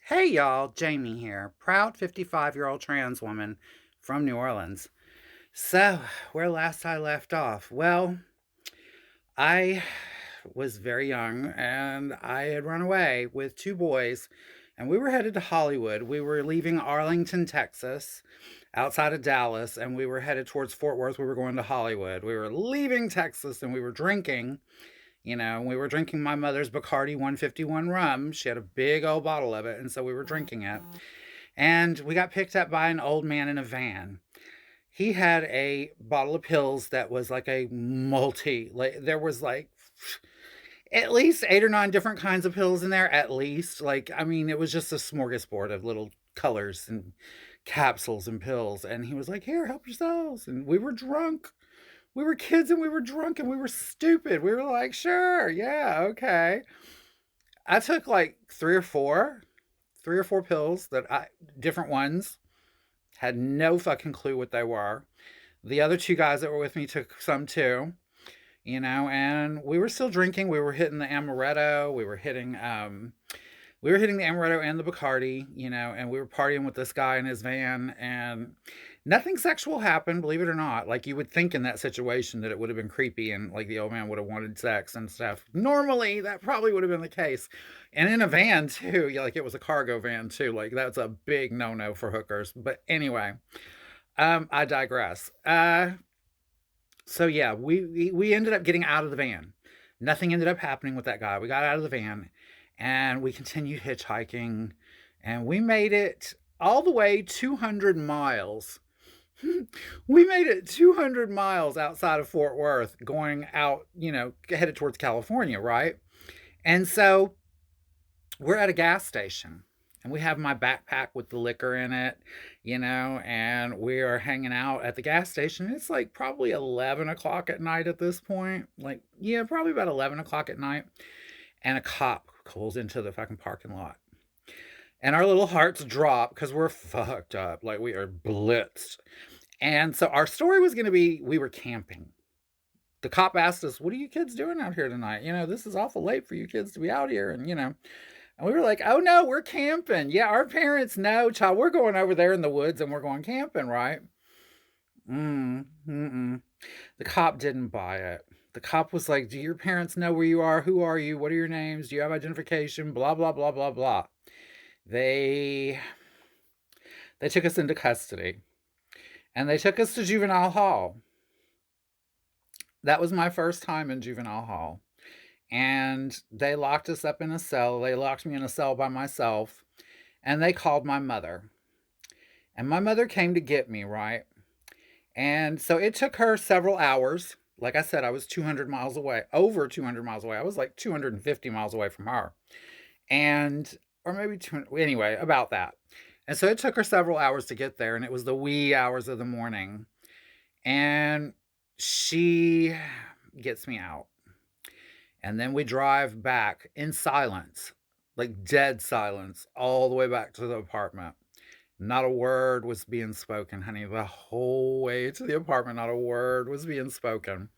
Hey y'all, Jamie here, proud 55-year-old trans woman from New Orleans. So, where last I left off? Well, I was very young and I had run away with two boys and we were headed to Hollywood. We were leaving Arlington, Texas, outside of Dallas, and we were headed towards Fort Worth. We were going to Hollywood. We were leaving Texas and we were drinking. We were drinking my mother's Bacardi 151 rum. She had a big old bottle of it, and so we were drinking it. And we got picked up by an old man in a van. He had a bottle of pills that was like a multi, like, there was like at least eight or nine different kinds of pills in there, at least. Like, I mean, it was just a smorgasbord of little colors and capsules and pills. And he was like, Here, help yourselves. And we were drunk. We were kids and we were drunk and we were stupid. We were like, Sure, yeah, okay. I took like three or four pills different ones, had no fucking clue what they were. The other two guys that were with me took some too, and we were still drinking. We were hitting the amaretto. We were hitting the amaretto and the Bacardi, and we were partying with this guy in his van, and nothing sexual happened, believe it or not. Like, you would think in that situation that it would have been creepy and like the old man would have wanted sex and stuff. Normally, that probably would have been the case. And in a van too, like it was a cargo van too. Like, that's a big no-no for hookers. But anyway, I digress. So yeah, we ended up getting out of the van. Nothing ended up happening with that guy. We got out of the van and we continued hitchhiking and we made it all the way 200 miles. We made it 200 miles outside of Fort Worth going out, headed towards California, right? And so we're at a gas station and we have my backpack with the liquor in it, and we are hanging out at the gas station. It's like probably 11 o'clock at night at this point. Like, yeah, probably about 11 o'clock at night. And a cop pulls into the fucking parking lot. And our little hearts drop because we're fucked up. Like, we are blitzed. And so our story was going to be we were camping. The cop asked us, What are you kids doing out here tonight? This is awful late for you kids to be out here. And we were like, Oh no, we're camping. Yeah, our parents know, child. We're going over there in the woods and we're going camping, right? Mm. The cop didn't buy it. The cop was like, Do your parents know where you are? Who are you? What are your names? Do you have identification? Blah, blah, blah, blah, blah. They took us into custody and they took us to juvenile hall. That was my first time in juvenile hall. And they locked us up in a cell. They locked me in a cell by myself. And they called my mother. And my mother came to get me, right? And so it took her several hours. Like I said, I was 200 miles away, over 200 miles away. I was like 250 miles away from her. And, or maybe 200, anyway, about that. And so it took her several hours to get there. And it was the wee hours of the morning. And she gets me out. And then we drive back in silence, like dead silence, all the way back to the apartment. Not a word was being spoken, honey. The whole way to the apartment, not a word was being spoken.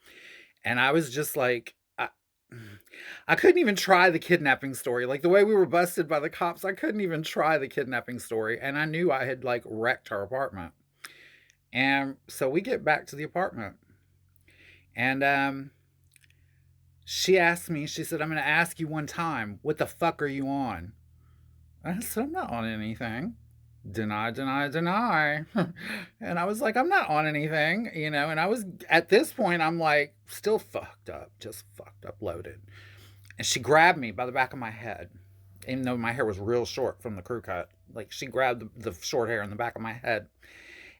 And I was just like, I couldn't even try the kidnapping story. Like, the way we were busted by the cops, I couldn't even try the kidnapping story. And I knew I had like wrecked her apartment. And so we get back to the apartment. And she asked me, she said, I'm going to ask you one time, what the fuck are you on? I said, I'm not on anything. Deny, deny, deny. And I was like, I'm not on anything, and I was, at this point, I'm like, still fucked up, just fucked up, loaded. And she grabbed me by the back of my head, even though my hair was real short from the crew cut. Like, she grabbed the short hair in the back of my head.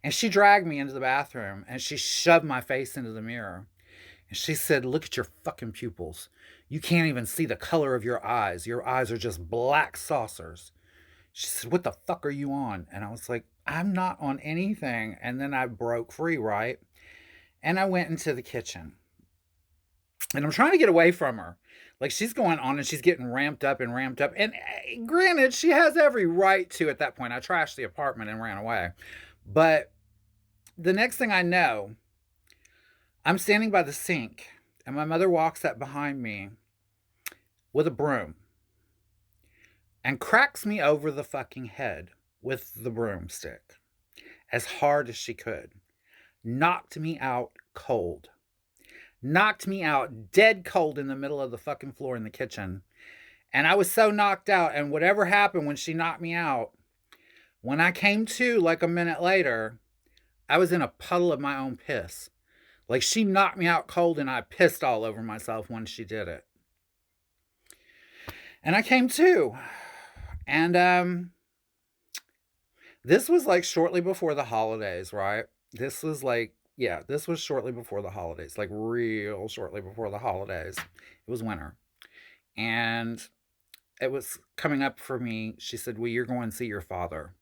And she dragged me into the bathroom and she shoved my face into the mirror. And she said, Look at your fucking pupils. You can't even see the color of your eyes. Your eyes are just black saucers. She said, What the fuck are you on? And I was like, I'm not on anything. And then I broke free, right? And I went into the kitchen. And I'm trying to get away from her. Like, she's going on and she's getting ramped up and ramped up. And granted, she has every right to at that point. I trashed the apartment and ran away. But the next thing I know, I'm standing by the sink and my mother walks up behind me with a broom. and cracks me over the fucking head with the broomstick as hard as she could. Knocked me out cold. Knocked me out dead cold in the middle of the fucking floor in the kitchen. And I was so knocked out, and whatever happened when she knocked me out, when I came to like a minute later, I was in a puddle of my own piss. Like, she knocked me out cold and I pissed all over myself when she did it. And I came to. And this was like shortly before the holidays, right? This was like, yeah, this was shortly before the holidays, like real shortly before the holidays. It was winter. And it was coming up for me. She said, well, you're going to see your father.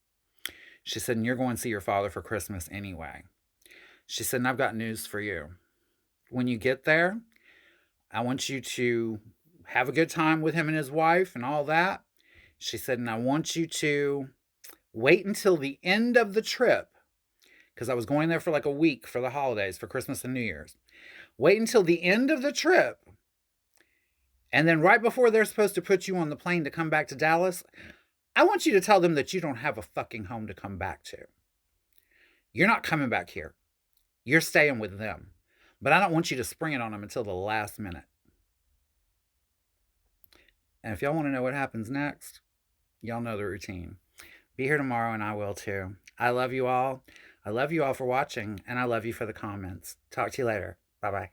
She said, and you're going to see your father for Christmas anyway. She said, and I've got news for you. When you get there, I want you to have a good time with him and his wife and all that. She said, and I want you to wait until the end of the trip, because I was going there for like a week for the holidays, for Christmas and New Year's. Wait until the end of the trip. And then right before they're supposed to put you on the plane to come back to Dallas, I want you to tell them that you don't have a fucking home to come back to. You're not coming back here. You're staying with them. But I don't want you to spring it on them until the last minute. And if y'all want to know what happens next, y'all know the routine. Be here tomorrow and I will too. I love you all. I love you all for watching, and I love you for the comments. Talk to you later. Bye-bye.